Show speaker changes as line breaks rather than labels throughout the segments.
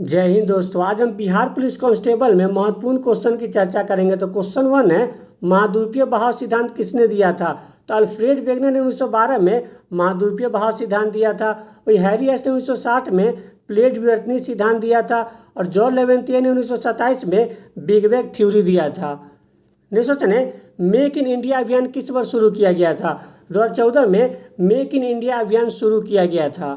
जय हिंद दोस्तों। आज हम बिहार पुलिस कांस्टेबल में महत्वपूर्ण क्वेश्चन की चर्चा करेंगे। तो क्वेश्चन 1 है, महाद्वीपीय बहाव सिद्धांत किसने दिया था? तो अल्फ्रेड वेगनर ने 1912 में महाद्वीपीय बहाव सिद्धांत दिया था। वही हैरी एस ने 1960 में प्लेट विवर्तनीय सिद्धांत दिया था। और जॉन लेवेंथिया ने 1927 में बिग बैंग थ्योरी दिया था। नेक्स्ट क्वेश्चन है, मेक इन इंडिया अभियान किस वर्ष शुरू किया गया था? 2014 में मेक इन इंडिया अभियान शुरू किया गया था।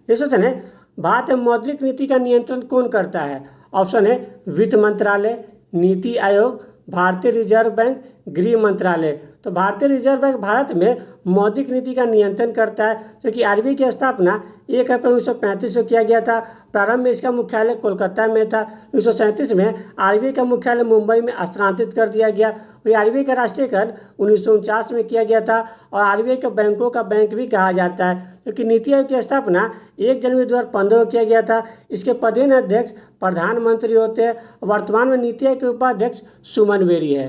नेक्स्ट क्वेश्चन है, भारत में मौद्रिक नीति का नियंत्रण कौन करता है? ऑप्शन है वित्त मंत्रालय, नीति आयोग, भारतीय रिजर्व बैंक, गृह मंत्रालय। तो भारतीय रिजर्व बैंक भारत में मौद्रिक नीति का नियंत्रण करता है, क्योंकि आरबीआई की स्थापना 1 अप्रैल 1935 को किया गया था। प्रारंभ में इसका मुख्यालय कोलकाता में था। 1937 में आरबीआई का मुख्यालय मुंबई में स्थानांतरित कर दिया गया। वही आरबीआई का राष्ट्रीयकरण 1949 में किया गया था। और आरबीआई को बैंकों का बैंक भी कहा जाता है, क्योंकि नीति आयोग की स्थापना 1 जनवरी 2015 को किया गया था। इसके पदेन अध्यक्ष प्रधानमंत्री होते हैं। वर्तमान में नीति आयोग के उपाध्यक्ष सुमन बेरी है।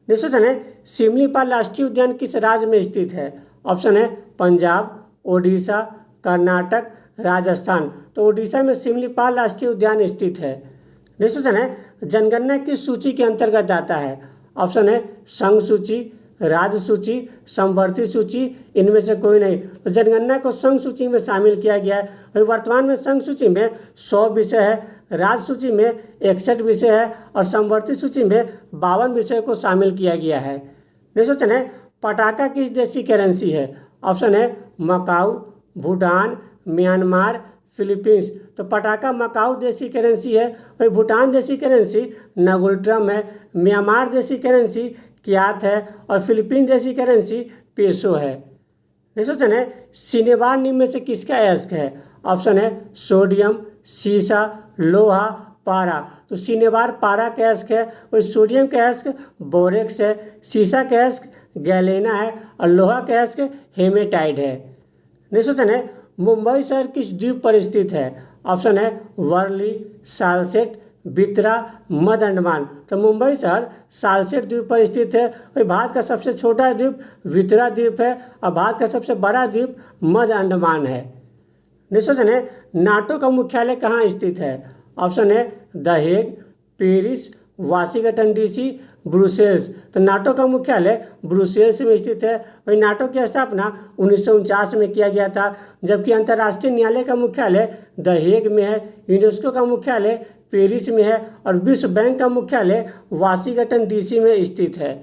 नेक्स्ट क्वेश्चन है, सिमलीपाल राष्ट्रीय उद्यान किस राज्य में स्थित है? ऑप्शन है पंजाब, ओडिशा, कर्नाटक, राजस्थान। तो ओडिशा में सिमलीपाल राष्ट्रीय उद्यान स्थित है। नेक्स्ट क्वेश्चन है, जनगणना किस सूची के अंतर्गत आता है? ऑप्शन है संघ सूची, राज्य सूची, समवर्ती सूची, इनमें से कोई नहीं। तो जनगणना को संघ सूची में शामिल किया गया है। वही वर्तमान में संघ सूची में 100 विषय है, राज्य सूची में 61 विषय है और समवर्ती सूची में 52 विषय को शामिल किया गया है। नेक्स्ट क्वेश्चन है, पटाखा किस देश की करेंसी है? ऑप्शन है मकाऊ, भूटान, म्यांमार, फिलीपींस। तो पटाखा मकाऊ देश की करेंसी है। वही भूटान देश की करेंसी नगुल्ट्रम है, म्यांमार देश की करेंसी क्यात है और फिलीपीन देश की करेंसी पेसो है। नेक्स्ट क्वेश्चन है, सिनेवार निम्न में से किसका अयस्क है? ऑप्शन है सोडियम, सीसा, लोहा, पारा। तो सिनेवार पारा का अयस्क है। वही सोडियम का अयस्क बोरेक्स है, सीसा का अयस्क गैलेना है और लोहा का अयस्क हेमेटाइड है। नेक्स्ट क्वेश्चन है, मुंबई शहर किस द्वीप पर स्थित है? ऑप्शन है वर्ली, सालसेट, बित्रा, मध्य अंडमान। तो मुंबई शहर सालसेट द्वीप पर स्थित है। वही भारत का सबसे छोटा द्वीप बित्रा द्वीप है और भारत का सबसे बड़ा द्वीप मध्य अंडमान है। नेक्स्ट क्वेश्चन है, नाटो का मुख्यालय कहाँ स्थित है? ऑप्शन है the Hague, Paris, Washington DC, Brussels. तो नाटो का मुख्यालय ब्रुसेल्स में स्थित है। वही नाटो की स्थापना 1949 में किया गया था, जबकि अंतर्राष्ट्रीय न्यायालय का मुख्यालय द हेग में है। यूनेस्को का मुख्यालय पेरिस में है और विश्व बैंक का मुख्यालय वाशिंगटन डीसी में स्थित है।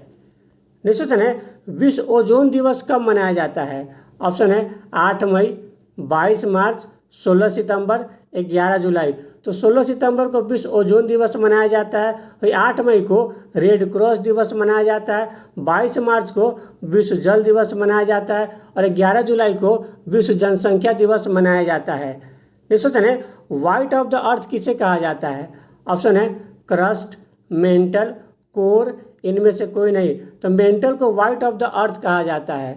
नेक्स्ट क्वेश्चन है, विश्व ओजोन दिवस कब मनाया जाता है? ऑप्शन है 8 मई, 22 मार्च, 16 सितंबर, 11 जुलाई। तो 16 सितंबर को विश्व ओजोन दिवस मनाया जाता है। वही 8 मई को रेड क्रॉस दिवस मनाया जाता है, 22 मार्च को विश्व जल दिवस मनाया जाता है और 11 जुलाई को विश्व जनसंख्या दिवस मनाया जाता है। नेक्स्ट क्वेश्चन है, वाइट ऑफ द अर्थ किसे कहा जाता है? ऑप्शन है क्रस्ट, मेंटल, कोर, इनमें से कोई नहीं। तो मेंटल को वाइट ऑफ द अर्थ कहा जाता है।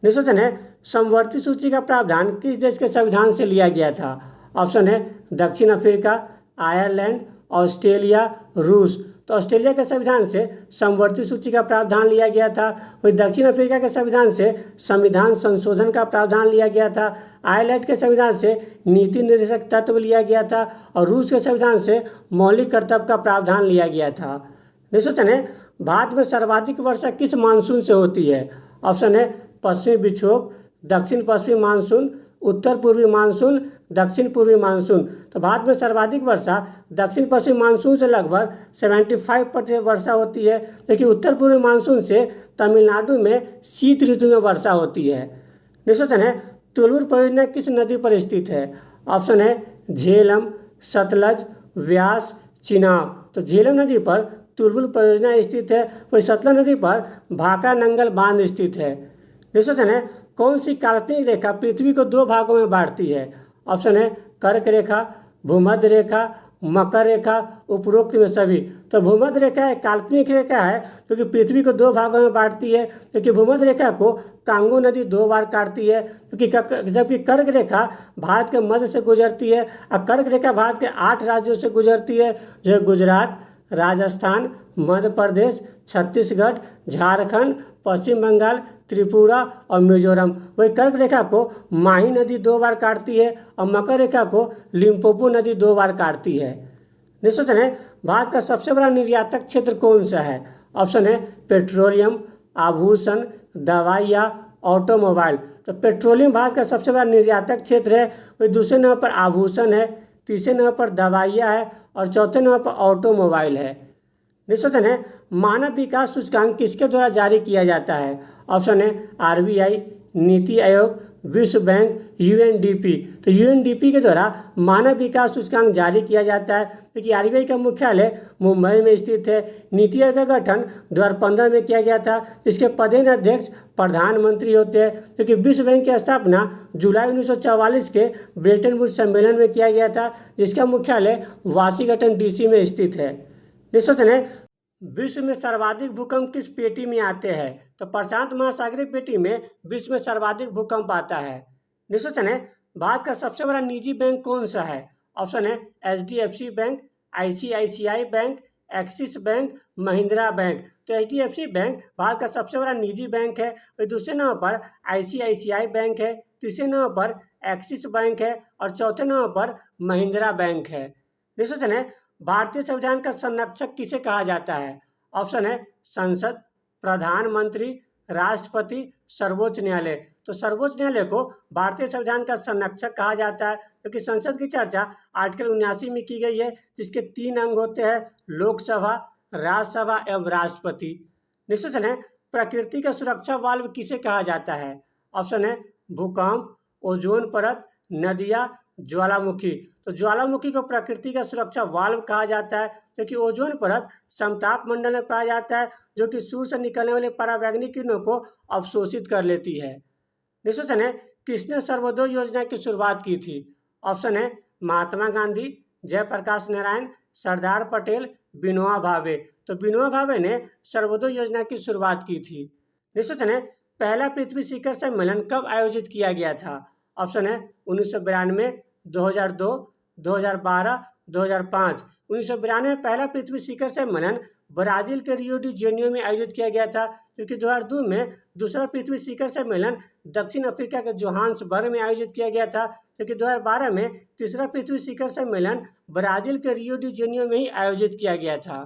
नेक्स्ट क्वेश्चन है, समवर्ती सूची का प्रावधान किस देश के संविधान से लिया गया था? ऑप्शन है दक्षिण अफ्रीका, आयरलैंड, ऑस्ट्रेलिया, रूस। तो ऑस्ट्रेलिया के संविधान से समवर्ती सूची का प्रावधान लिया गया था। वही दक्षिण अफ्रीका के संविधान से संविधान संशोधन का प्रावधान लिया गया था। आयरलैंड के संविधान से नीति निर्देशक तत्व लिया गया था और रूस के संविधान से मौलिक कर्तव्य का प्रावधान लिया गया था। नेक्स्ट क्वेश्चन है, भारत में सर्वाधिक वर्षा किस मानसून से होती है? ऑप्शन है पश्चिमी विक्षोभ, दक्षिण पश्चिमी मानसून, उत्तर पूर्वी मानसून, दक्षिण पूर्वी मानसून। तो भारत में सर्वाधिक वर्षा दक्षिण पश्चिमी मानसून से लगभग 75% वर्षा होती है, जबकि उत्तर पूर्वी मानसून से तमिलनाडु में शीत ऋतु में वर्षा होती है। नेक्स्ट क्वेश्चन है, तुलुर परियोजना किस नदी पर स्थित है? ऑप्शन है झेलम, सतलज, व्यास, चिनाब। तो झेलम नदी पर तुलुर परियोजना स्थित है। वही सतलज नदी पर भाखड़ा नंगल बांध स्थित है। नेक्स्ट क्वेश्चन है, कौन सी काल्पनिक रेखा पृथ्वी को 2 भागों में बांटती है? ऑप्शन है कर्क रेखा, भूमध्य रेखा, मकर रेखा, उपरोक्त में सभी। तो भूमध्य रेखा एक काल्पनिक रेखा है क्योंकि पृथ्वी को 2 भागों में बांटती है, क्योंकि भूमध्य रेखा को कांगो नदी 2 बार काटती है, क्योंकि जबकि कर्क रेखा भारत के मध्य से गुजरती है और कर्क रेखा भारत के 8 राज्यों से गुजरती है, जो गुजरात, राजस्थान, मध्य प्रदेश, छत्तीसगढ़, झारखंड, पश्चिम बंगाल, त्रिपुरा और मिजोरम। वही कर्क रेखा को माही नदी 2 बार काटती है और मकर रेखा को लिम्पोपो नदी 2 बार काटती है। नेक्स्ट क्वेश्चन है, भारत का सबसे बड़ा निर्यातक क्षेत्र कौन सा है? ऑप्शन है पेट्रोलियम, आभूषण, दवाइयाँ, ऑटोमोबाइल। तो पेट्रोलियम भारत का सबसे बड़ा निर्यातक क्षेत्र है। वही दूसरे नंबर पर आभूषण है, तीसरे नंबर पर दवाइयाँ है और चौथे नंबर पर ऑटोमोबाइल है। नेक्स्ट क्वेश्चन है, मानव विकास सूचकांक किसके द्वारा जारी किया जाता है? ऑप्शन है RBI, नीति आयोग, विश्व बैंक, UNDP। तो UNDP के द्वारा मानव विकास सूचकांक जारी किया जाता है, क्योंकि RBI का मुख्यालय मुंबई में स्थित है। नीति आयोग का गठन 2015 में किया गया था, जिसके पदेन अध्यक्ष प्रधानमंत्री होते हैं, क्योंकि विश्व बैंक की स्थापना जुलाई 1944 के ब्रेटन वुड्स सम्मेलन में किया गया था, जिसका मुख्यालय वाशिंगटन DC में स्थित है। नेक्स्ट क्वेश्चन है, विश्व में सर्वाधिक भूकंप किस पेटी में आते हैं? तो प्रशांत महासागरीय पेटी में विश्व में सर्वाधिक भूकंप आता है। नेक्स्ट क्वेश्चन है, भारत का सबसे बड़ा निजी बैंक कौन सा है? ऑप्शन है HDFC bank, ICICI bank, axis bank, Mahindra bank. तो HDFC बैंक भारत का सबसे बड़ा निजी बैंक है। और दूसरे नंबर पर ICICI बैंक है, तीसरे नंबर पर एक्सिस बैंक है और चौथे नंबर पर महिंद्रा बैंक है। नेक्स्ट क्वेश्चन है, भारतीय संविधान का संरक्षक किसे कहा जाता है? ऑप्शन है संसद, प्रधानमंत्री, राष्ट्रपति, सर्वोच्च न्यायालय। तो सर्वोच्च न्यायालय को भारतीय संविधान का संरक्षक कहा जाता है, क्योंकि संसद की चर्चा आर्टिकल 79 में की गई है, जिसके 3 अंग होते हैं, लोकसभा, राज्यसभा एवं राष्ट्रपति। नेक्स्ट क्वेश्चन है, प्रकृति का सुरक्षा वाल्व किसे कहा जाता है? ऑप्शन है भूकंप, ओजोन परत, नदियाँ, ज्वालामुखी। तो ज्वालामुखी को प्रकृति का सुरक्षा वाल्व कहा जाता है, क्योंकि ओजोन परत समताप मंडल में पाया जाता है, जो कि सूर्य से निकलने वाले परावैंगनिक किरणों को अवशोषित कर लेती है। नेक्स्ट क्वेश्चन है, किसने सर्वोदय योजना की शुरुआत की थी? ऑप्शन है महात्मा गांधी, जयप्रकाश नारायण, सरदार पटेल, विनोबा भावे। तो विनोबा भावे ने सर्वोदय योजना की शुरुआत की थी। नेक्स्ट क्वेश्चन है, पहला पृथ्वी शिखर सम्मेलन कब आयोजित किया गया था? ऑप्शन है 1992, 2002, 2012, 2005। 1992 में पहला पृथ्वी शिखर सम्मेलन ब्राजील के रियो डी जेनियो में आयोजित किया गया था, क्योंकि 2002 में दूसरा पृथ्वी शिखर सम्मेलन दक्षिण अफ्रीका के जोहान्सबर्ग में आयोजित किया गया था, क्योंकि 2012 में तीसरा पृथ्वी शिखर सम्मेलन ब्राजील के रियो डी जेनियो में ही आयोजित किया गया था।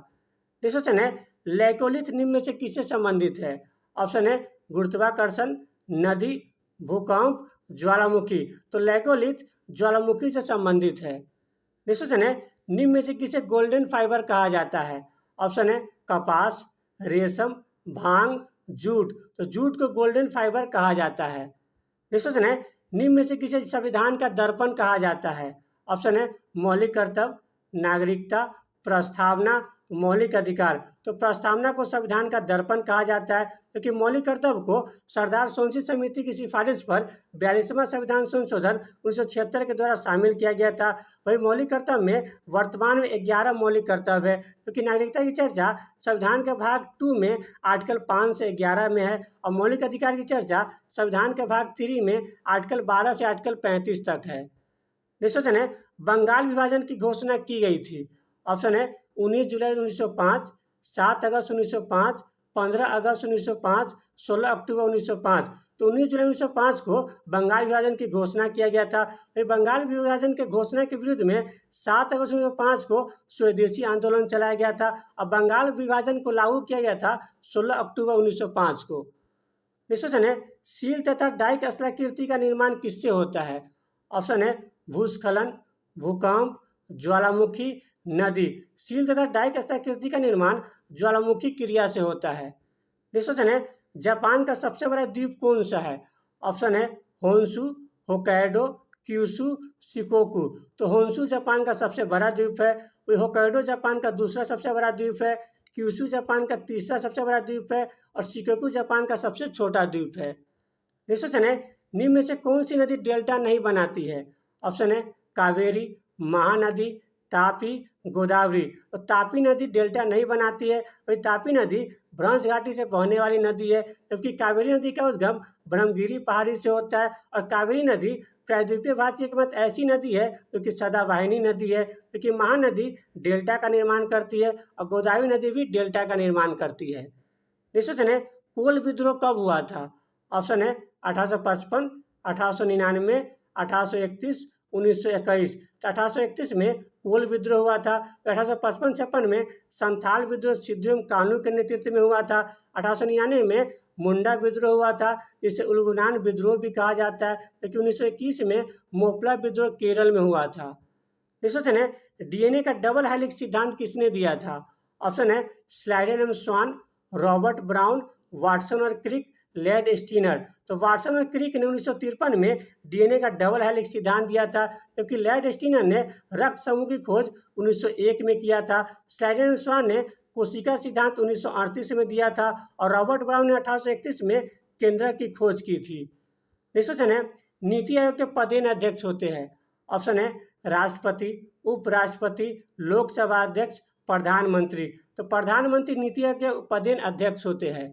नेक्स्ट क्वेश्चन है, लेकोलिथ निम्न में से किससे संबंधित है? ऑप्शन है गुरुत्वाकर्षण, नदी, भूकंप, ज्वालामुखी। तो लेकोलिथ ज्वालामुखी से संबंधित है। नेक्स्ट क्वेश्चन है, निम्न में से किसे गोल्डन फाइबर कहा जाता है? ऑप्शन है कपास, रेशम, भांग, जूट। तो जूट को गोल्डन फाइबर कहा जाता है। नेक्स्ट क्वेश्चन है, निम्न में से किसे संविधान का दर्पण कहा जाता है? ऑप्शन है मौलिक कर्तव्य, नागरिकता, प्रस्तावना, मौलिक अधिकार। तो प्रस्तावना को संविधान का दर्पण कहा जाता है, क्योंकि मौलिक कर्तव्य को सरदार सोनसी समिति की सिफारिश पर 42वां संविधान संशोधन 1976 के द्वारा शामिल किया गया था। वही मौलिक कर्तव्य में वर्तमान में 11 मौलिक कर्तव्य है, क्योंकि नागरिकता की चर्चा संविधान के भाग 2 में आर्टिकल 5 से 11 में है और मौलिक अधिकार की चर्चा संविधान के भाग 3 में आर्टिकल 12 से आर्टिकल 35 तक है। नेक्स्ट क्वेश्चन है, बंगाल विभाजन की घोषणा की गई थी। ऑप्शन है 19 जुलाई 1905, 7 अगस्त 1905, 15 अगस्त 1905, 16 अक्टूबर 1905। तो 19 जुलाई 1905 को बंगाल विभाजन की घोषणा किया गया था। बंगाल विभाजन के घोषणा के विरुद्ध में 7 अगस्त 1905 को स्वदेशी आंदोलन चलाया गया था और बंगाल विभाजन को लागू किया गया था 16 अक्टूबर 1905 को। नेक्स्ट क्वेश्चन है, सील तथा डाइक स्थलाकृति का निर्माण किससे होता है? ऑप्शन है भूस्खलन, भूकंप, ज्वालामुखी, नदी। सील तथा डाइक स्थलाकृति का निर्माण ज्वालामुखी क्रिया से होता है। नेक्स्ट क्वेश्चन है, जापान का सबसे बड़ा द्वीप कौन सा है? ऑप्शन है होन्शु, होक्काइडो, क्यूशु, शिकोकू। तो होन्शु जापान का सबसे बड़ा द्वीप है, वही होक्काइडो जापान का दूसरा सबसे बड़ा द्वीप है, क्यूशु जापान का तीसरा सबसे बड़ा द्वीप है और शिकोकू जापान का सबसे छोटा द्वीप है। नेक्स्ट क्वेश्चन है, निम्न में से कौन सी नदी डेल्टा नहीं बनाती है? ऑप्शन है कावेरी, महानदी, तापी, गोदावरी। तो तापी नदी डेल्टा नहीं बनाती है। वही तापी नदी भ्रंश घाटी से बहने वाली नदी है, जबकि कावेरी नदी का उद्गम ब्रह्मगिरी पहाड़ी से होता है और कावेरी नदी प्रायद्वीपीय भारत की एकमात्र ऐसी नदी है जो कि सदावाहिनी नदी है, क्योंकि महानदी डेल्टा का निर्माण करती है और गोदावरी नदी भी डेल्टा का निर्माण करती है। नेक्स्ट क्वेश्चन है, कोल विद्रोह कब हुआ था? ऑप्शन है 1855, 1899, 1831, 1921। तो 1831 में कोल विद्रोह हुआ था। 1855-56 में संथाल विद्रोह सिद्धू कान्हू के नेतृत्व में हुआ था। 1899 में मुंडा विद्रोह हुआ था, जिसे उलगुनान विद्रोह भी कहा जाता है, क्योंकि 1921 में मोपला विद्रोह केरल में हुआ था। नेक्स्ट क्वेश्चन है, डीएनए का डबल हेलिक्स सिद्धांत किसने दिया था? ऑप्शन है स्लाइडन एम स्वान, रॉबर्ट ब्राउन, वाटसन और क्रिक, लेड स्टीनर। तो वाटसन और क्रिक ने 1953 में डीएनए का डबल हेलिक्स सिद्धांत दिया था, जबकि लेड स्टीनर ने रक्त समूह की खोज 1901 में किया था। स्लाइडन एम स्वान ने कोशिका सिद्धांत 1938 में दिया था और रॉबर्ट ब्राउन ने 1831 में केंद्रक की खोज की थी। नेक्स्ट क्वेश्चन है, नीति आयोग के पदेन अध्यक्ष होते हैं? ऑप्शन है राष्ट्रपति, उपराष्ट्रपति, लोकसभा अध्यक्ष, प्रधानमंत्री। तो प्रधानमंत्री नीति आयोग के पदेन अध्यक्ष होते हैं।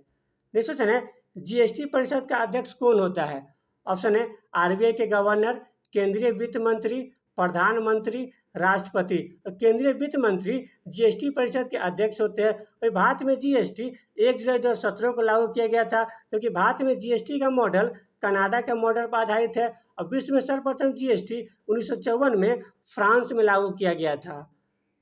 नेक्स्ट क्वेश्चन है, जीएसटी परिषद का अध्यक्ष कौन होता है? ऑप्शन है आरबीआई के गवर्नर, केंद्रीय वित्त मंत्री, प्रधानमंत्री, राष्ट्रपति। तो केंद्रीय वित्त मंत्री जीएसटी परिषद के अध्यक्ष होते हैं। और भारत में जीएसटी 1 जुलाई 2017 को लागू किया गया था, क्योंकि भारत में जीएसटी का मॉडल कनाडा के मॉडल पर आधारित है और विश्व में सर्वप्रथम जीएसटी 1954 में फ्रांस में लागू किया गया था।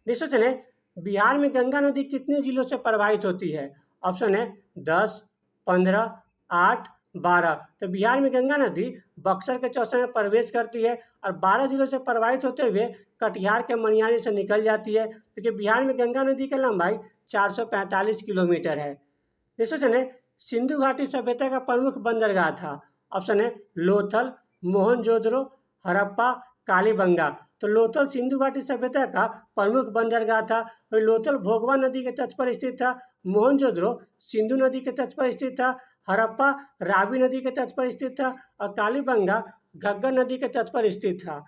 नेक्स्ट क्वेश्चन है, बिहार में गंगा नदी कितने जिलों से प्रवाहित होती है? ऑप्शन है 10, 15, 8, 12। तो बिहार में गंगा नदी बक्सर के चौसा में प्रवेश करती है और 12 जिलों से प्रवाहित होते हुए कटिहार के मनियारी से निकल जाती है, क्योंकि बिहार में गंगा नदी की लंबाई 445 किलोमीटर है। नेक्स्ट क्वेश्चन है, सिंधु घाटी सभ्यता का प्रमुख बंदरगाह था? ऑप्शन है लोथल, मोहनजोदड़ो, हड़प्पा, कालीबंगा। तो लोथल सिंधु घाटी सभ्यता का प्रमुख बंदरगाह था। और लोथल भोगवा नदी के तट पर स्थित था, मोहनजोदड़ो सिंधु नदी के तट पर स्थित था, हड़प्पा रावी नदी के तट पर स्थित था और कालीबंगा घग्गर नदी के तट पर स्थित था।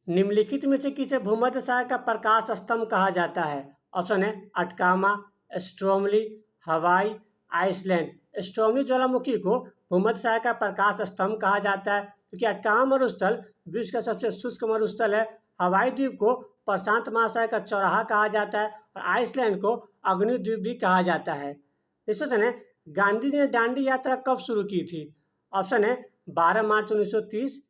निम्नलिखित में से किसे भूमध्य सागर का प्रकाश स्तंभ कहा जाता है? ऑप्शन है अटकामा, स्ट्रोमली, हवाई, आइसलैंड। स्ट्रोमली ज्वालामुखी को भूमध्य सागर का प्रकाश स्तंभ कहा जाता है, क्योंकि अटकामा मरुस्थल विश्व का सबसे शुष्क मरुस्थल है। हवाई द्वीप को प्रशांत महासागर का चौराहा कहा जाता है और आइसलैंड को अग्निद्वीप भी कहा जाता है। नेक्स्ट क्वेश्चन है, गांधी जी ने दांडी यात्रा कब शुरू की थी? ऑप्शन है 12 मार्च 1930,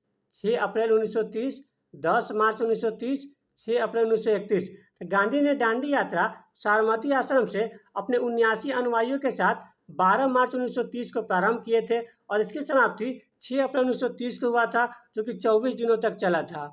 6 अप्रैल 1930, 10 मार्च 1930, 6 अप्रैल 1931। गांधी ने दांडी यात्रा साबरमती आश्रम से अपने 79 अनुयायियों के साथ 12 मार्च 1930 को प्रारंभ किए थे और इसकी समाप्ति 6 अप्रैल 1930 को हुआ था, जो कि 24 दिनों तक चला था।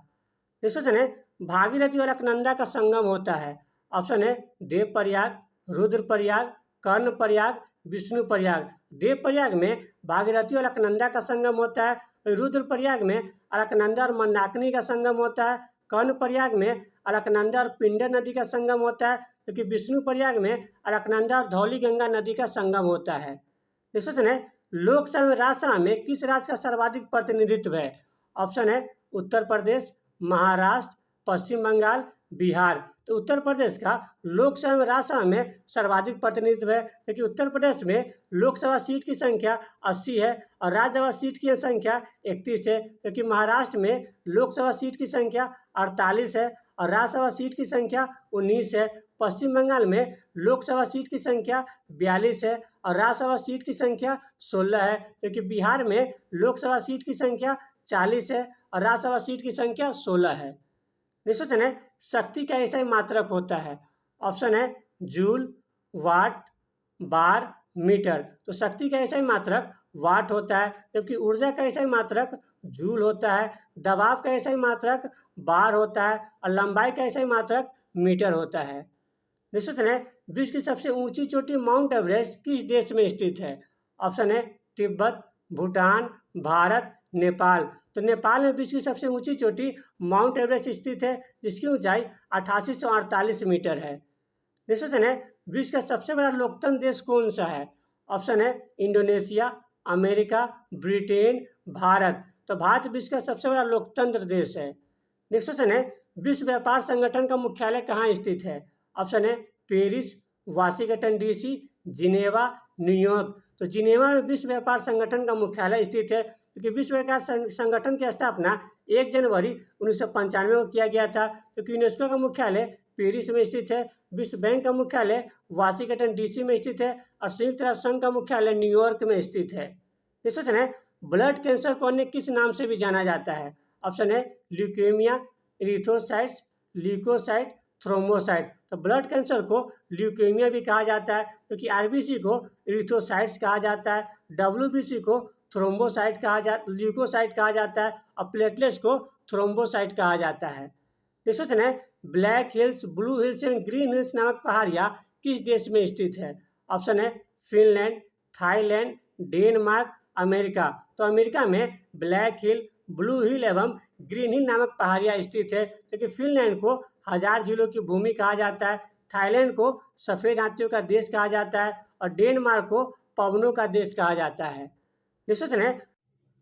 नेक्स्ट क्वेश्चन है, भागीरथी और अलकनंदा का संगम होता है? ऑप्शन है देवप्रयाग, रुद्रप्रयाग, कर्णप्रयाग, विष्णुप्रयाग। देवप्रयाग में भागीरथी और अलकनंदा का संगम होता है। रुद्रप्रयाग में अलकनंदा और मंदाकिनी का संगम होता है। कर्णप्रयाग में अलकनंदा और पिंडर नदी का संगम होता है, क्योंकि विष्णुप्रयाग में अलकनंदा और धौली गंगा नदी का संगम होता है। नेक्स्ट क्वेश्चन है, लोकसभा में राज्यसभा में किस राज्य का सर्वाधिक प्रतिनिधित्व है? ऑप्शन है उत्तर प्रदेश, महाराष्ट्र, पश्चिम बंगाल, बिहार। तो उत्तर प्रदेश का लोकसभा में राज्यसभा में सर्वाधिक प्रतिनिधित्व है, क्योंकि उत्तर प्रदेश में लोकसभा सीट की संख्या 80 है और राज्यसभा सीट की संख्या 31 है, क्योंकि महाराष्ट्र में लोकसभा सीट की संख्या 48 है और राज्यसभा सीट की संख्या 19 है। पश्चिम बंगाल में लोकसभा सीट की संख्या 42 है और राज्यसभा सीट की संख्या 16 है, क्योंकि बिहार में लोकसभा सीट की संख्या 40 है और राज्यसभा सीट की संख्या 16 है। नेक्स्ट क्वेश्चन है, शक्ति का ऐसा ही मात्रक होता है? ऑप्शन है जूल, वाट, बार, मीटर। तो शक्ति का ऐसा ही मात्रक वाट होता है, जबकि ऊर्जा का ऐसा ही मात्रक जूल होता है। दबाव का ऐसा ही मात्रक बार होता है और लंबाई का ऐसा ही मात्रक मीटर होता है। नेक्स्ट क्वेश्चन है, विश्व की सबसे ऊंची चोटी माउंट एवरेस्ट किस देश में स्थित है? ऑप्शन है तिब्बत, भूटान, भारत, नेपाल। तो नेपाल में विश्व की सबसे ऊंची चोटी माउंट एवरेस्ट स्थित है, जिसकी ऊंचाई 8848 मीटर है। नेक्स्ट क्वेश्चन है, विश्व का सबसे बड़ा लोकतंत्र देश कौन सा है? ऑप्शन है इंडोनेशिया, अमेरिका, ब्रिटेन, भारत। तो भारत विश्व का सबसे बड़ा लोकतंत्र देश है। नेक्स्ट क्वेश्चन है, विश्व व्यापार संगठन का मुख्यालय कहाँ स्थित है? ऑप्शन है Paris, Washington DC, Geneva, New York. तो जिनेवा में विश्व व्यापार संगठन का मुख्यालय स्थित है, क्योंकि विश्व व्यापार संगठन की स्थापना 1 जनवरी 1995 को किया गया था, क्योंकि यूनेस्को का मुख्यालय पेरिस में स्थित है। विश्व बैंक का मुख्यालय वाशिंगटन डीसी में स्थित है और संयुक्त राष्ट्र संघ का मुख्यालय न्यूयॉर्क में स्थित है। क्वेश्चन है, ब्लड कैंसर को अन्य किस नाम से भी जाना जाता है? ऑप्शन है ल्यूकेमिया, इरिथ्रोसाइट्स, ल्यूकोसाइट, थ्रोम्बोसाइट। तो ब्लड कैंसर को ल्यूकेमिया भी कहा जाता है, क्योंकि आरबीसी को इरिथ्रोसाइट्स कहा जाता है, डब्ल्यूबीसी को थ्रोम्बोसाइट ल्यूकोसाइट कहा जाता है और प्लेटलेट्स को थ्रोम्बोसाइट कहा जाता है। क्वेश्चन है, black hills, blue hills and green hills नामक पहाड़ियाँ किस देश में स्थित है? ऑप्शन है फिनलैंड, थाईलैंड, डेनमार्क, अमेरिका। तो अमेरिका में ब्लैक हिल, ब्लू हिल एवं ग्रीन हिल नामक पहाड़ियाँ स्थित है। क्योंकि फिनलैंड को हजार झीलों की भूमि कहा जाता है, थाईलैंड को सफ़ेद हाथियों का देश कहा जाता है और डेनमार्क को पवनों का देश कहा जाता है। क्वेश्चन है,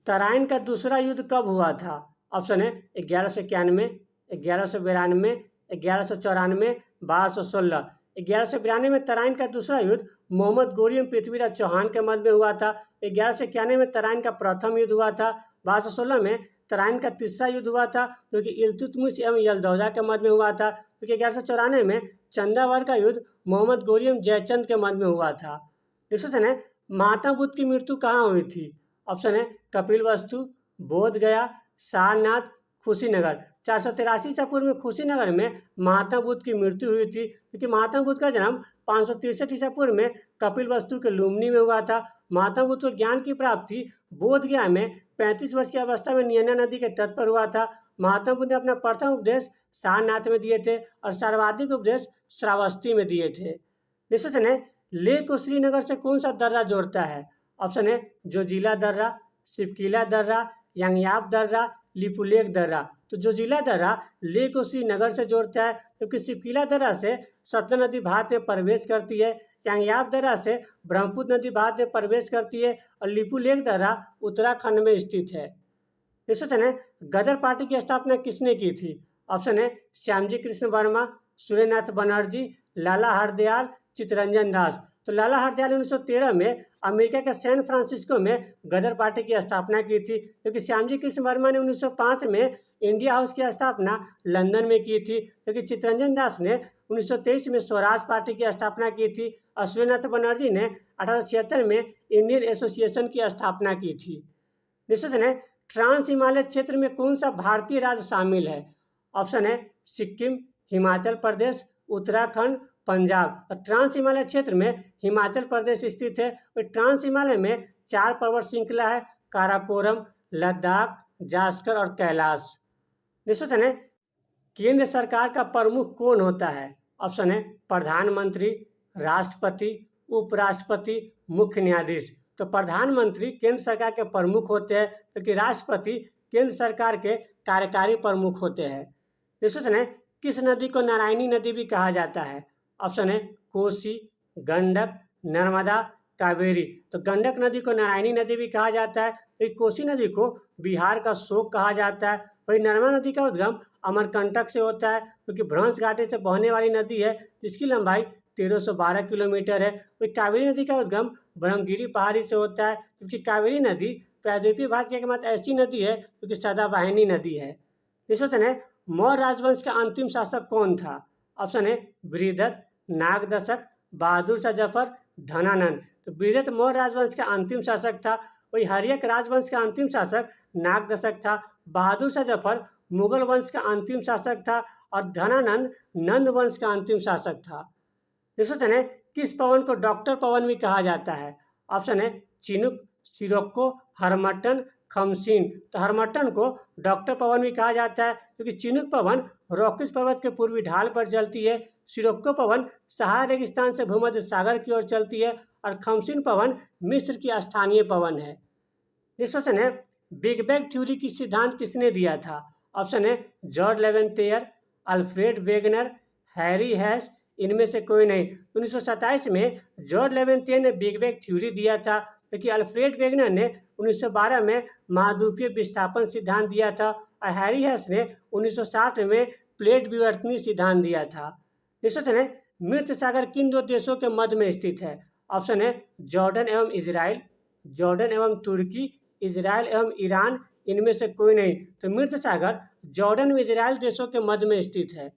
तराइन का दूसरा युद्ध कब हुआ था? ऑप्शन है 1191, 1192, 1194, 1216। 1192 में तराइन का दूसरा युद्ध मोहम्मद गोरी एवं पृथ्वीराज चौहान के मध्य में हुआ था। 1191 में तराइन का प्रथम युद्ध हुआ था। 1216 में तराइन का तीसरा युद्ध हुआ था, जो कि इल्तुतमिश एवं यलदौजा के मध्य में हुआ था। क्योंकि 1194 में चंदावर का युद्ध मोहम्मद गोरी एवं जयचंद के मध्य में हुआ था। क्वेश्चन है, महात्मा बुद्ध की मृत्यु कहाँ हुई थी? ऑप्शन है कपिलवस्तु, बोध गया, सारनाथ, कुशीनगर। 483 ईसा पूर्व में कुशीनगर में महात्मा बुद्ध की मृत्यु हुई थी, क्योंकि महात्मा बुद्ध का जन्म 563 ईसा पूर्व में कपिलवस्तु के लुम्बिनी में हुआ था। महात्मा बुद्ध को ज्ञान की प्राप्ति बोध गया में 35 वर्ष की अवस्था में नियना नदी के तट पर हुआ था। महात्मा बुद्ध ने अपना प्रथम उपदेश सारनाथ में दिए थे और सर्वाधिक उपदेश श्रावस्ती में दिए थे। क्वेश्चन है, लेह को श्रीनगर से कौन सा दर्रा जोड़ता है? ऑप्शन है जोजिला दर्रा, सिपकीला दर्रा, यांगयाप दर्रा, लिपुलेख दर्रा। तो जोजिला दर्रा लेह को श्रीनगर से जोड़ता है, क्योंकि सिपकीला दर्रा से सतलज नदी भारत में प्रवेश करती है, यांगयाप दर्रा से ब्रह्मपुत्र नदी भारत में प्रवेश करती है और लिपुलेख दर्रा उत्तराखंड में स्थित है। क्वेश्चन है, गदर पार्टी की स्थापना किसने की थी? ऑप्शन है श्यामजी कृष्ण वर्मा, सूर्यनाथ बनर्जी, लाला हरदयाल, चित्तरंजन दास। तो लाला हरदयाल 1913 में अमेरिका के सैन फ्रांसिस्को में गदर पार्टी की स्थापना की थी, क्योंकि श्यामजी कृष्ण वर्मा ने 1905 में इंडिया हाउस की स्थापना लंदन में की थी, क्योंकि चित्तरंजन दास ने 1923 में स्वराज पार्टी की स्थापना की थी और सूर्यनाथ बनर्जी ने 1876 में इंडियन एसोसिएशन की स्थापना की थी। क्वेश्चन है, ट्रांस हिमालय क्षेत्र में कौन सा भारतीय राज्य शामिल है? ऑप्शन है सिक्किम, हिमाचल प्रदेश, उत्तराखंड, पंजाब। और ट्रांस हिमालय क्षेत्र में हिमाचल प्रदेश स्थित है। और ट्रांस हिमालय में 4 पर्वत श्रृंखला है, काराकोरम, लद्दाख, जास्कर और कैलाश। क्वेश्चन है, केंद्र सरकार का प्रमुख कौन होता है? ऑप्शन है प्रधानमंत्री, राष्ट्रपति, उपराष्ट्रपति, मुख्य न्यायाधीश। तो प्रधानमंत्री केंद्र सरकार के प्रमुख होते हैं, क्योंकि राष्ट्रपति केंद्र सरकार के कार्यकारी प्रमुख होते हैं। क्वेश्चन है, किस नदी को नारायणी नदी भी कहा जाता है? ऑप्शन है कोसी, गंडक, नर्मदा, कावेरी। तो गंडक नदी को नारायणी नदी भी कहा जाता है। वही कोसी नदी को बिहार का शोक कहा जाता है। वही नर्मदा नदी का उद्गम अमरकंटक से होता है, क्योंकि भ्रंश घाटी से बहने वाली नदी है, जिसकी लंबाई 1312 किलोमीटर है। वही कावेरी नदी का उद्गम ब्रह्मगिरी पहाड़ी से होता है, क्योंकि कावेरी नदी प्रायद्वीपीय भारत की एकमात्र ऐसी नदी है जो कि सदाबहानी नदी है। क्वेश्चन है, मौर्य राजवंश का अंतिम शासक कौन था? ऑप्शन है बृहदत्त, नागदशक, बहादुर शाह जफर, धनानंद। तो बृहदत्त मौर्य राजवंश का अंतिम शासक था। वही हर्यक राजवंश का अंतिम शासक नागदशक था। बहादुर शाह जफर मुगल वंश का अंतिम शासक था और धनानंद नंद वंश का अंतिम शासक था। क्वेश्चन है, किस पवन को डॉक्टर पवन भी कहा जाता है? ऑप्शन है चिनुक, सिरोक्को, हरमट्टन, खमसीन। तो हरमट्टन को डॉक्टर पवन भी कहा जाता है, क्योंकि चिनुक पवन रॉकीज पर्वत के पूर्वी ढाल पर चलती है, सिरोक्को पवन सहारा रेगिस्तान से भूमध्य सागर की ओर चलती है और खमसीन पवन मिस्र की स्थानीय पवन है। क्वेश्चन है, बिग बैंग थ्योरी की सिद्धांत किसने दिया था? ऑप्शन है जॉर्ज लेवेंथियर, अल्फ्रेड वेगनर, हैरी हैस, इनमें से कोई नहीं। 1927 में जॉर्ज लेवेंथियर ने बिग बैंग थ्योरी दिया था, क्योंकि अल्फ्रेड वेगनर ने 1912 में महाद्वीपीय विस्थापन सिद्धांत दिया था और हैरी हैस ने 1960 में प्लेट विवर्तनी सिद्धांत दिया था। क्वेश्चन है, मृत सागर किन दो देशों के मध्य में स्थित है? ऑप्शन है जॉर्डन एवं इजराइल, जॉर्डन एवं तुर्की, इजराइल एवं ईरान, इनमें से कोई नहीं। तो मृत सागर जॉर्डन व इजराइल देशों के मध्य में स्थित है।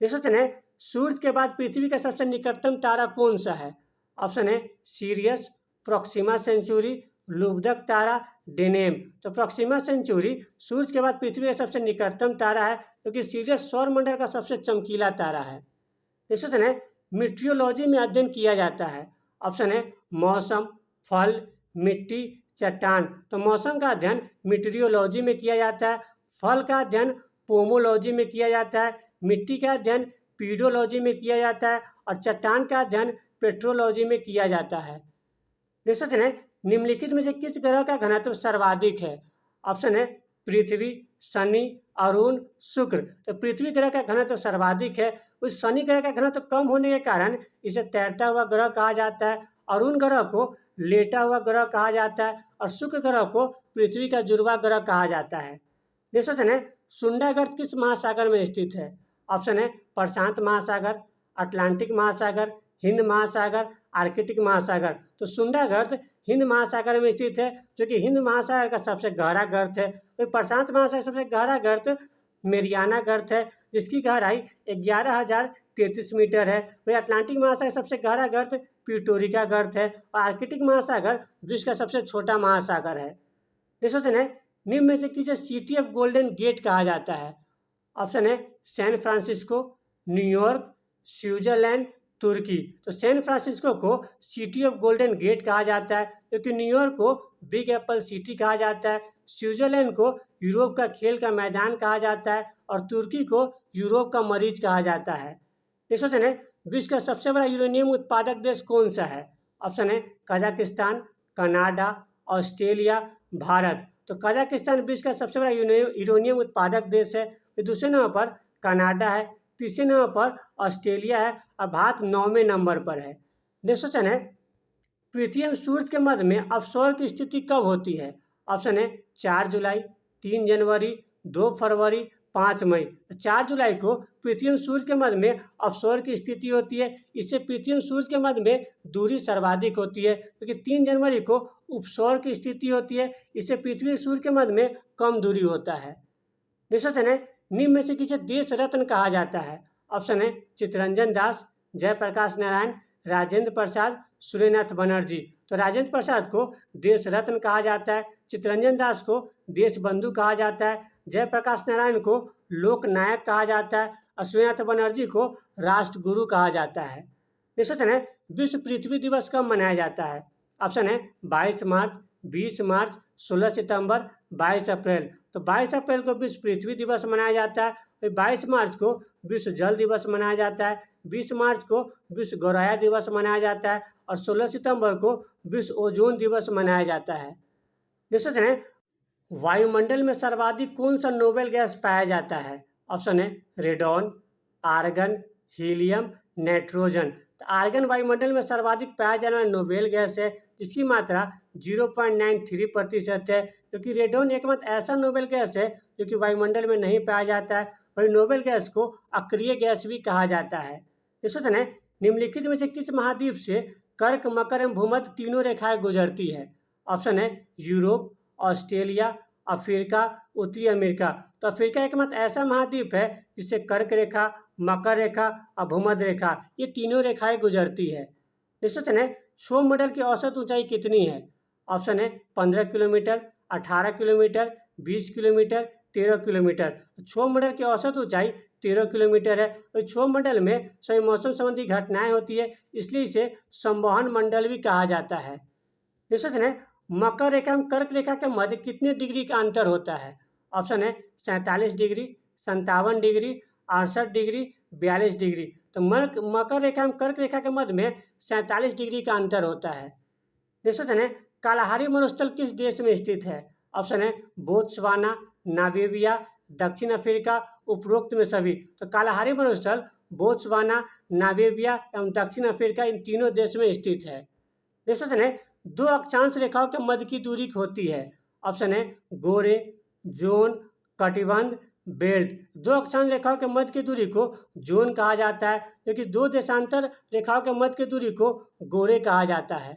नेक्स्ट क्वेश्चन है, सूर्य के बाद पृथ्वी का सबसे निकटतम तारा कौन सा है? ऑप्शन है सीरियस, प्रोक्सिमा सेंचुरी, लुब्धक तारा, डेनेम। तो प्रोक्सिमा सेंचुरी सूर्य के बाद पृथ्वी का सबसे निकटतम तारा है, क्योंकि सीरियस सौरमंडल का सबसे चमकीला तारा है। नेक्स्ट क्वेश्चन है, मीटियोलॉजी में अध्ययन किया जाता है। ऑप्शन है मौसम, फल, मिट्टी, चट्टान। तो मौसम का अध्ययन मीटियोलॉजी में किया जाता है, फल का अध्ययन पोमोलॉजी में किया जाता है, मिट्टी का अध्ययन पीडोलॉजी में किया जाता है और चट्टान का अध्ययन पेट्रोलॉजी में किया जाता है। नेक्स्ट क्वेश्चन है, निम्नलिखित में से किस ग्रह का घनत्व सर्वाधिक है? ऑप्शन है पृथ्वी, शनि, अरुण, शुक्र। तो पृथ्वी ग्रह का घनत्व सर्वाधिक है। उस शनि ग्रह का घनत्व कम होने के कारण इसे तैरता हुआ ग्रह कहा जाता है, अरुण ग्रह को लेटा हुआ ग्रह कहा जाता है और शुक्र ग्रह को पृथ्वी का जुड़वा ग्रह कहा जाता है। नेक्स्ट क्वेश्चन है, सुंडा गर्त किस महासागर में स्थित है? ऑप्शन है प्रशांत महासागर, अटलांटिक महासागर, हिंद महासागर, आर्कटिक महासागर। तो सुंडा गर्त हिंद महासागर में स्थित है, जो कि हिंद महासागर का सबसे गहरा गर्त है। वही प्रशांत महासागर सबसे गहरा गर्त मेरियाना गर्त है, जिसकी गहराई 11,033 मीटर है। वही अटलांटिक महासागर सबसे गहरा गर्त प्यूटोरिका गर्त है और आर्कटिक महासागर विश्व का सबसे छोटा महासागर है। नेक्स्ट क्वेश्चन है, निम्न में से किसे सिटी ऑफ गोल्डन गेट कहा जाता है? ऑप्शन है सैन फ्रांसिस्को, न्यूयॉर्क, स्विट्जरलैंड, तुर्की। तो सैन फ्रांसिस्को को सिटी ऑफ गोल्डन गेट कहा जाता है, क्योंकि न्यूयॉर्क को बिग एप्पल सिटी कहा जाता है, स्विट्जरलैंड को यूरोप का खेल का मैदान कहा जाता है और तुर्की को यूरोप का मरीज कहा जाता है। नेक्स्ट क्वेश्चन है, विश्व का सबसे बड़ा यूरेनियम उत्पादक देश कौन सा है? ऑप्शन है कजाकिस्तान, कनाडा, ऑस्ट्रेलिया, भारत। तो कजाकिस्तान विश्व का सबसे बड़ा यूरेनियम उत्पादक देश है। दूसरे नंबर पर कनाडा है, तीसरे नंबर पर ऑस्ट्रेलिया है और भारत 9वें नंबर पर है। नेक्स्ट क्वेश्चन है, पृथ्वी एवं सूर्य के मध्य में अपसौर की स्थिति कब होती है? ऑप्शन है 4 जुलाई, 3 जनवरी, 2 फरवरी, 5 मई। 4 जुलाई को पृथ्वी एवं सूर्य के मध्य में अपसौर की स्थिति होती है। इससे पृथ्वी एवं सूर्य के मध्य में दूरी सर्वाधिक होती है, क्योंकि 3 जनवरी को उपसौर की स्थिति होती है। इससे पृथ्वी और सूर्य के मध्य में कम दूरी होता है। नेक्स्ट क्वेश्चन है, निम्न में से किसे देश रत्न कहा जाता है? ऑप्शन है चित्तरंजन दास, जयप्रकाश नारायण, राजेंद्र प्रसाद, सूर्यनाथ बनर्जी। तो राजेंद्र प्रसाद को देश रत्न कहा जाता है, चित्तरंजन दास को देश बंधु कहा जाता है, जयप्रकाश नारायण को लोक नायक कहा जाता है और सूर्यनाथ बनर्जी को राष्ट्र गुरु कहा जाता है। नेक्स्ट क्वेश्चन है, विश्व पृथ्वी दिवस कब मनाया जाता है? ऑप्शन है 22 मार्च, 20 मार्च, 16 सितंबर, 22 अप्रैल। तो 22 अप्रैल को विश्व पृथ्वी दिवस मनाया जाता है, 22 मार्च को विश्व जल दिवस मनाया जाता है, 20 मार्च को विश्व गौराया दिवस मनाया जाता है और 16 सितंबर को विश्व ओजोन दिवस मनाया जाता है। नेक्स्ट क्वेश्चन है, वायुमंडल में सर्वाधिक कौन सा नोबेल गैस पाया जाता है? ऑप्शन है रेडॉन, आर्गन, हीलियम, नाइट्रोजन। तो आर्गन वायुमंडल में सर्वाधिक पाया जाने वाला नोबेल गैस है, जिसकी मात्रा 0.93% है, क्योंकि रेडॉन एकमात्र ऐसा नोबेल गैस है जो कि वायुमंडल में नहीं पाया जाता है। वही नोबेल गैस को अक्रिय गैस भी कहा जाता है। इस क्वेश्चन है, निम्नलिखित में से किस महाद्वीप से कर्क, मकर एवं भूमध्य तीनों रेखाएं गुजरती है? ऑप्शन है यूरोप, ऑस्ट्रेलिया, अफ्रीका, उत्तरी अमेरिका। तो अफ्रीका एकमात्र ऐसा महाद्वीप है जिससे कर्क रेखा, मकर रेखा और भूमध्य रेखा ये तीनों रेखाएं गुजरती है। नेक्स्ट क्वेश्चन है, क्षोभमंडल की औसत ऊंचाई कितनी है? ऑप्शन है 15 किलोमीटर, 18 किलोमीटर, 20 किलोमीटर, 13 किलोमीटर। क्षोभमंडल की औसत ऊंचाई 13 किलोमीटर है। और क्षोभमंडल में सभी मौसम संबंधी घटनाएं होती है, इसलिए इसे संवहन मंडल भी कहा जाता है। नेक्स्ट क्वेश्चन है, मकर रेखा एवं कर्क रेखा के मध्य कितने डिग्री का अंतर होता है? ऑप्शन है 47 डिग्री, 57 डिग्री, 68 डिग्री, 42 डिग्री। तो मकर रेखा एवं कर्क रेखा के मध्य में 47 डिग्री का अंतर होता है। नेक्स्ट क्वेश्चन है, कालाहारी मरुस्थल किस देश में स्थित है? ऑप्शन है बोत्सवाना, नामीबिया, दक्षिण अफ्रीका, उपरोक्त में सभी। तो कालाहारी मरुस्थल बोत्सवाना, नामीबिया एवं दक्षिण अफ्रीका इन तीनों देश में स्थित है। नेक्स्ट क्वेश्चन है, दो अक्षांश रेखाओं के मध्य की दूरी होती है? ऑप्शन है गोरे, जोन, कटिबंध, बेल्ट। दो अक्षांश रेखाओं के मध्य की दूरी को जोन कहा जाता है, क्योंकि दो देशांतर रेखाओं के मध्य की दूरी को गोरे कहा जाता है।